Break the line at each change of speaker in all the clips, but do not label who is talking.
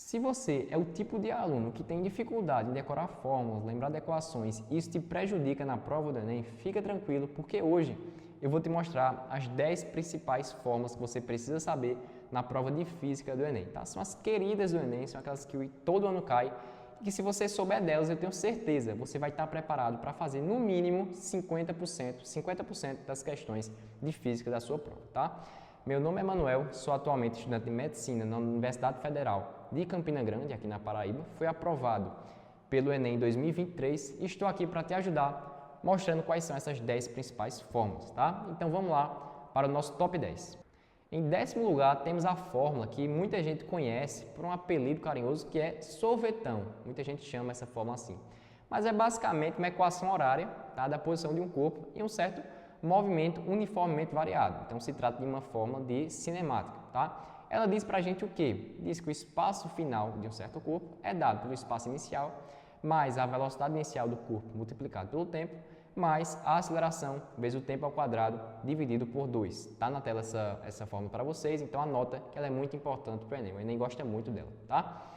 Se você é o tipo de aluno que tem dificuldade em decorar fórmulas, lembrar de equações, e isso te prejudica na prova do Enem, fica tranquilo, porque hoje eu vou te mostrar as 10 principais fórmulas que você precisa saber na prova de Física do Enem, tá? São as queridas do Enem, são aquelas que todo ano cai, e que se você souber delas, eu tenho certeza, você vai estar preparado para fazer no mínimo 50% das questões de Física da sua prova, tá? Meu nome é Manuel, sou atualmente estudante de Medicina na Universidade Federal de Campina Grande, aqui na Paraíba. Fui aprovado pelo Enem 2023 e estou aqui para te ajudar, mostrando quais são essas 10 principais fórmulas, tá? Então vamos lá para o nosso top 10. Em 10º lugar, temos a fórmula que muita gente conhece por um apelido carinhoso que é sorvetão. Muita gente chama essa fórmula assim. Mas é basicamente uma equação horária, tá, da posição de um corpo em um certo movimento uniformemente variado. Então se trata de uma fórmula de cinemática, tá? Ela diz pra gente o quê? Diz que o espaço final de um certo corpo é dado pelo espaço inicial mais a velocidade inicial do corpo multiplicado pelo tempo mais a aceleração vezes o tempo ao quadrado dividido por 2. Tá na tela essa fórmula para vocês, então anota que ela é muito importante para o Enem. O Enem gosta muito dela, tá?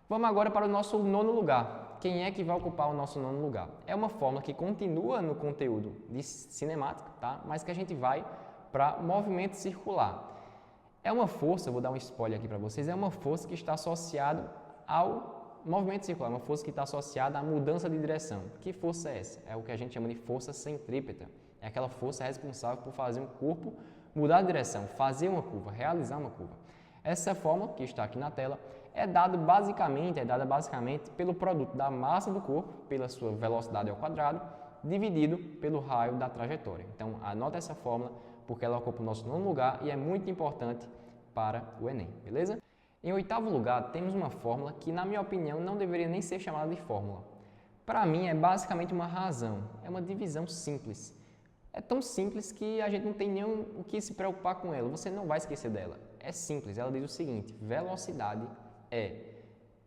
Vamos agora para o nosso 9º lugar. Quem é que vai ocupar o nosso 9º lugar? É uma fórmula que continua no conteúdo de cinemática, tá? Mas que a gente vai para movimento circular. É uma força, vou dar um spoiler aqui para vocês, é uma força que está associada ao movimento circular, uma força que está associada à mudança de direção. Que força é essa? É o que a gente chama de força centrípeta. É aquela força responsável por fazer um corpo mudar de direção, fazer uma curva, realizar uma curva. Essa fórmula, que está aqui na tela, é dada basicamente pelo produto da massa do corpo, pela sua velocidade ao quadrado, dividido pelo raio da trajetória. Então, anota essa fórmula, porque ela ocupa o nosso 9º lugar e é muito importante para o Enem, beleza? Em 8º lugar, temos uma fórmula que, na minha opinião, não deveria nem ser chamada de fórmula. Para mim, é basicamente uma razão, é uma divisão simples. É tão simples que a gente não tem nem o que se preocupar com ela, você não vai esquecer dela. É simples, ela diz o seguinte: velocidade é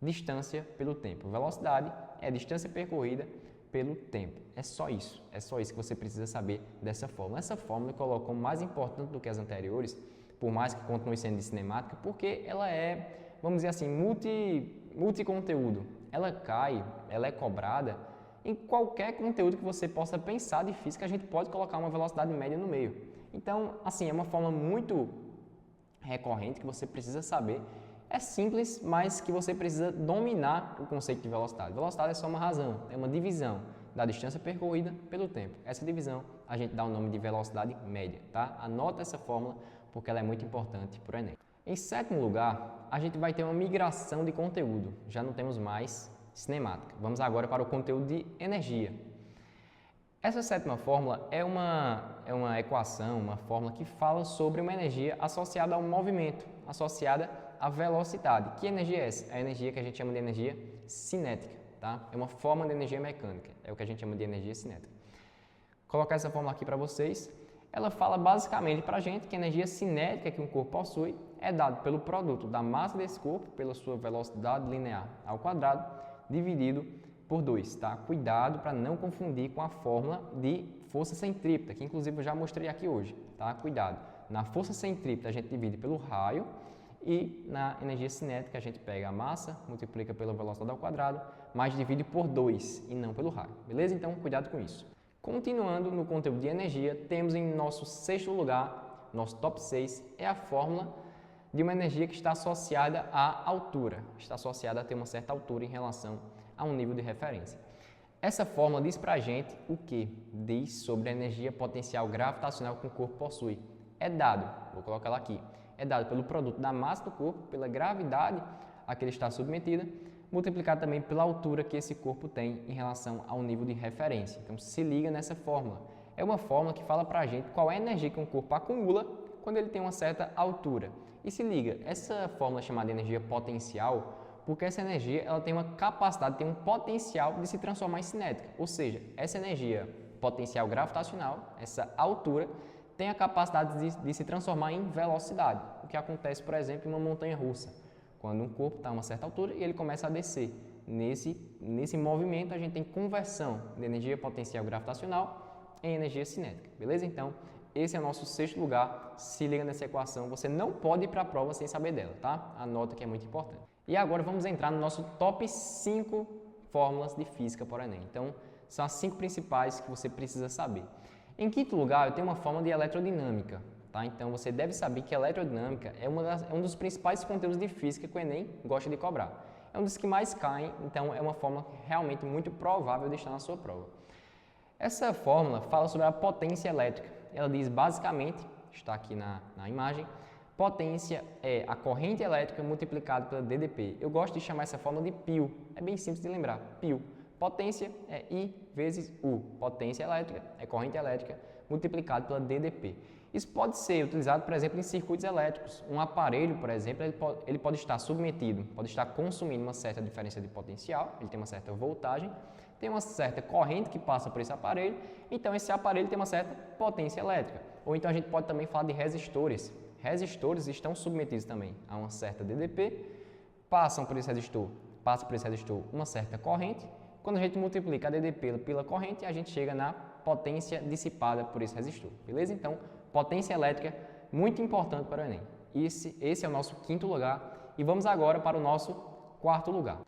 distância pelo tempo. Velocidade é distância percorrida pelo tempo. É só isso que você precisa saber dessa fórmula. Essa fórmula coloca como mais importante do que as anteriores, por mais que continue sendo de cinemática, porque ela é, vamos dizer assim, multiconteúdo. Ela é cobrada em qualquer conteúdo que você possa pensar de física, a gente pode colocar uma velocidade média no meio. Então, assim, é uma fórmula muito recorrente que você precisa saber. É simples, mas que você precisa dominar o conceito de velocidade. Velocidade é só uma razão, é uma divisão da distância percorrida pelo tempo. Essa divisão a gente dá o nome de velocidade média, tá? Anota essa fórmula porque ela é muito importante para o Enem. Em 7º lugar, a gente vai ter uma migração de conteúdo. Já não temos mais cinemática. Vamos agora para o conteúdo de energia. Essa 7ª fórmula é uma equação, uma fórmula que fala sobre uma energia associada ao movimento, associada à velocidade. Que energia é essa? É a energia que a gente chama de energia cinética, tá? É uma forma de energia mecânica, é o que a gente chama de energia cinética. Vou colocar essa fórmula aqui para vocês. Ela fala basicamente para a gente que a energia cinética que um corpo possui é dada pelo produto da massa desse corpo, pela sua velocidade linear ao quadrado, dividido por 2, tá? Cuidado para não confundir com a fórmula de força centrípeta, que inclusive eu já mostrei aqui hoje, tá? Cuidado. Na força centrípeta a gente divide pelo raio e na energia cinética a gente pega a massa, multiplica pela velocidade ao quadrado, mas divide por 2 e não pelo raio, beleza? Então cuidado com isso. Continuando no conteúdo de energia, temos em nosso 6º lugar, nosso top 6, é a fórmula de uma energia que está associada à altura, está associada a ter uma certa altura em relação a um nível de referência. Essa fórmula diz para a gente o que? Diz sobre a energia potencial gravitacional que o corpo possui. É dado, vou colocar ela aqui, é dado pelo produto da massa do corpo, pela gravidade a que ele está submetida, multiplicado também pela altura que esse corpo tem em relação ao nível de referência. Então se liga nessa fórmula. É uma fórmula que fala para a gente qual é a energia que um corpo acumula quando ele tem uma certa altura. E se liga, essa fórmula é chamada de energia potencial porque essa energia ela tem uma capacidade, tem um potencial de se transformar em cinética. Ou seja, essa energia potencial gravitacional, essa altura, tem a capacidade de se transformar em velocidade. O que acontece, por exemplo, em uma montanha-russa. Quando um corpo está a uma certa altura e ele começa a descer. Nesse movimento, a gente tem conversão de energia potencial gravitacional em energia cinética. Beleza? Então, esse é o nosso 6º lugar. Se liga nessa equação. Você não pode ir para a prova sem saber dela, tá? Anota que é muito importante. E agora vamos entrar no nosso top 5 fórmulas de física para o Enem. Então, são as 5 principais que você precisa saber. Em quinto lugar, eu tenho uma fórmula de eletrodinâmica. Tá? Então, você deve saber que a eletrodinâmica é um dos principais conteúdos de física que o Enem gosta de cobrar. É um dos que mais caem, então é uma fórmula realmente muito provável de estar na sua prova. Essa fórmula fala sobre a potência elétrica. Ela diz basicamente, está aqui na imagem, potência é a corrente elétrica multiplicada pela DDP. Eu gosto de chamar essa fórmula de π. É bem simples de lembrar, π. Potência é I vezes U. Potência elétrica é corrente elétrica multiplicado pela DDP. Isso pode ser utilizado, por exemplo, em circuitos elétricos. Um aparelho, por exemplo, ele pode estar submetido, pode estar consumindo uma certa diferença de potencial, ele tem uma certa voltagem, tem uma certa corrente que passa por esse aparelho, então esse aparelho tem uma certa potência elétrica. Ou então a gente pode também falar de resistores. Resistores estão submetidos também a uma certa DDP, passa por esse resistor uma certa corrente. Quando a gente multiplica a DDP pela corrente, a gente chega na potência dissipada por esse resistor, beleza? Então, potência elétrica, muito importante para o Enem. Esse é o nosso quinto lugar e vamos agora para o nosso quarto lugar.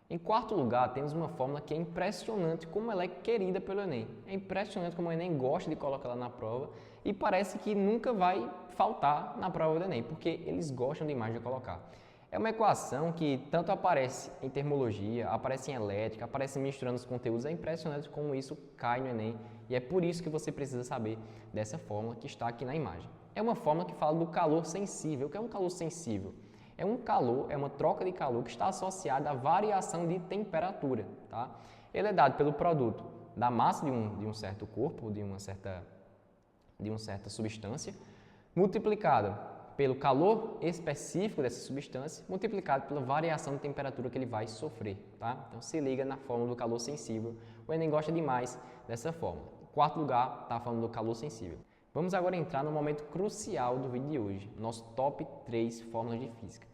Em quarto lugar, temos uma fórmula que é impressionante como ela é querida pelo Enem. É impressionante como o Enem gosta de colocar ela na prova e parece que nunca vai faltar na prova do Enem, porque eles gostam demais de colocar. É uma equação que tanto aparece em termologia, aparece em elétrica, aparece misturando os conteúdos. É impressionante como isso cai no Enem e é por isso que você precisa saber dessa fórmula que está aqui na imagem. É uma fórmula que fala do calor sensível. O que é um calor sensível? É um calor, é uma troca de calor que está associada à variação de temperatura. Tá? Ele é dado pelo produto da massa de um certo corpo, de uma certa substância, multiplicada pelo calor específico dessa substância, multiplicado pela variação de temperatura que ele vai sofrer. Tá? Então, se liga na fórmula do calor sensível. O Enem gosta demais dessa fórmula. Em quarto lugar, está falando do calor sensível. Vamos agora entrar no momento crucial do vídeo de hoje, nosso top 3 fórmulas de física.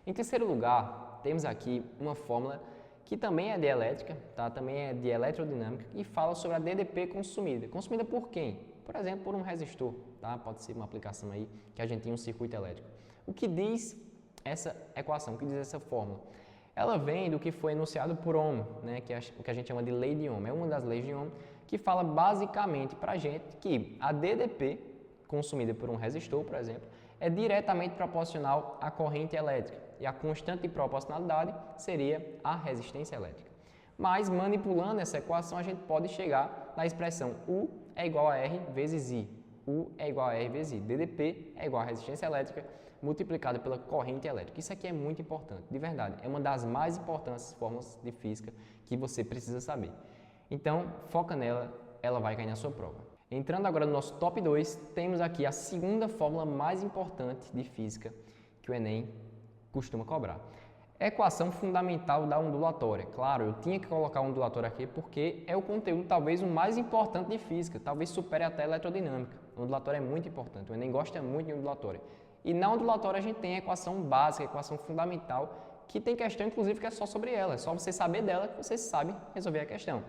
Em terceiro lugar, temos aqui uma fórmula que também é de elétrica, tá? Também é de eletrodinâmica e fala sobre a DDP consumida. Consumida por quem? Por exemplo, por um resistor, tá? Pode ser uma aplicação aí que a gente tem um circuito elétrico. O que diz essa equação, o que diz essa fórmula? Ela vem do que foi enunciado por Ohm, né? Que é o que a gente chama de lei de Ohm. É uma das leis de Ohm que fala basicamente para a gente que a DDP consumida por um resistor, por exemplo, é diretamente proporcional à corrente elétrica e a constante de proporcionalidade seria a resistência elétrica. Mas manipulando essa equação a gente pode chegar na expressão U é igual a R vezes I. U é igual a R vezes I. DDP é igual a resistência elétrica multiplicada pela corrente elétrica. Isso aqui é muito importante, de verdade. É uma das mais importantes fórmulas de física que você precisa saber. Então, foca nela, ela vai cair na sua prova. Entrando agora no nosso top 2, temos aqui a segunda fórmula mais importante de física que o Enem costuma cobrar. Equação fundamental da ondulatória. Claro, eu tinha que colocar a ondulatória aqui porque é o conteúdo talvez o mais importante de física, talvez supere até a eletrodinâmica. A ondulatória é muito importante, o Enem gosta muito de ondulatória. E na ondulatória a gente tem a equação básica, a equação fundamental, que tem questão inclusive que é só sobre ela, é só você saber dela que você sabe resolver a questão.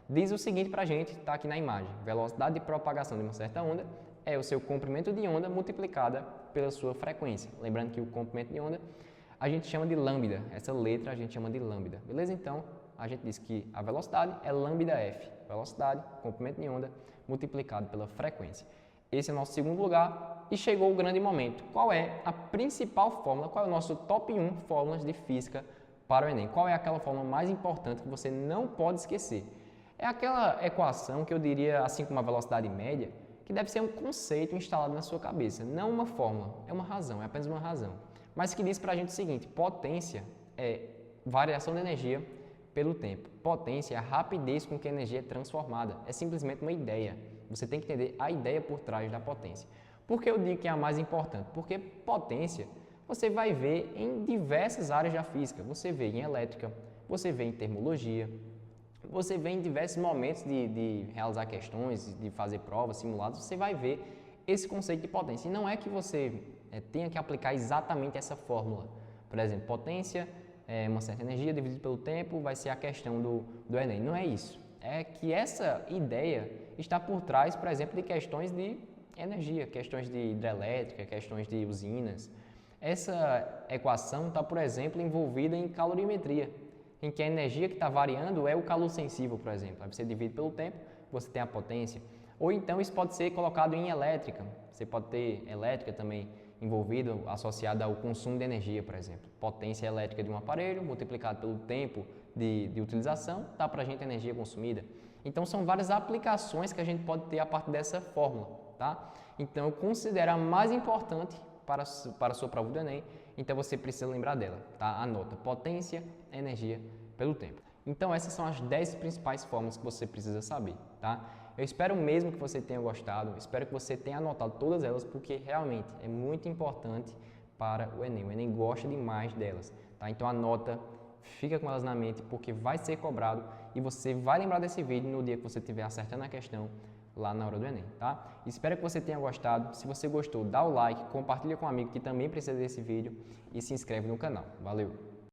Diz o seguinte para a gente, está aqui na imagem, velocidade de propagação de uma certa onda é o seu comprimento de onda multiplicada pela sua frequência. Lembrando que o comprimento de onda a gente chama de lambda, essa letra a gente chama de lambda, beleza? Então, a gente diz que a velocidade é lambda f, velocidade, comprimento de onda, multiplicado pela frequência. Esse é o nosso segundo lugar e chegou o grande momento. Qual é a principal fórmula, qual é o nosso top 1 fórmulas de física para o Enem? Qual é aquela fórmula mais importante que você não pode esquecer? É aquela equação que eu diria, assim como a velocidade média, que deve ser um conceito instalado na sua cabeça, não uma fórmula, é uma razão, é apenas uma razão. Mas que diz para a gente o seguinte, potência é variação de energia pelo tempo. Potência é a rapidez com que a energia é transformada. É simplesmente uma ideia. Você tem que entender a ideia por trás da potência. Por que eu digo que é a mais importante? Porque potência você vai ver em diversas áreas da física. Você vê em elétrica, você vê em termologia, você vê em diversos momentos de realizar questões, de fazer provas, simulados, você vai ver esse conceito de potência. E não é que você tenha que aplicar exatamente essa fórmula. Por exemplo, potência é uma certa energia dividida pelo tempo, vai ser a questão do Enem. Não é isso. É que essa ideia está por trás, por exemplo, de questões de energia, questões de hidrelétrica, questões de usinas. Essa equação está, por exemplo, envolvida em calorimetria, em que a energia que está variando é o calor sensível, por exemplo. Aí você divide pelo tempo, você tem a potência. Ou então isso pode ser colocado em elétrica. Você pode ter elétrica também envolvida, associada ao consumo de energia, por exemplo. Potência elétrica de um aparelho multiplicado pelo tempo de utilização, dá para a gente a energia consumida. Então são várias aplicações que a gente pode ter a partir dessa fórmula, tá? Então eu considero a mais importante para a sua prova do Enem, então você precisa lembrar dela, tá? Anota: potência, energia pelo tempo. Então essas são as 10 principais fórmulas que você precisa saber, tá? Eu espero mesmo que você tenha gostado, espero que você tenha anotado todas elas, porque realmente é muito importante para o Enem. O Enem gosta demais delas, tá? Então anota, fica com elas na mente, porque vai ser cobrado e você vai lembrar desse vídeo no dia que você estiver acertando a questão lá na hora do Enem, tá? Espero que você tenha gostado. Se você gostou, dá o like, compartilha com um amigo que também precisa desse vídeo e se inscreve no canal. Valeu!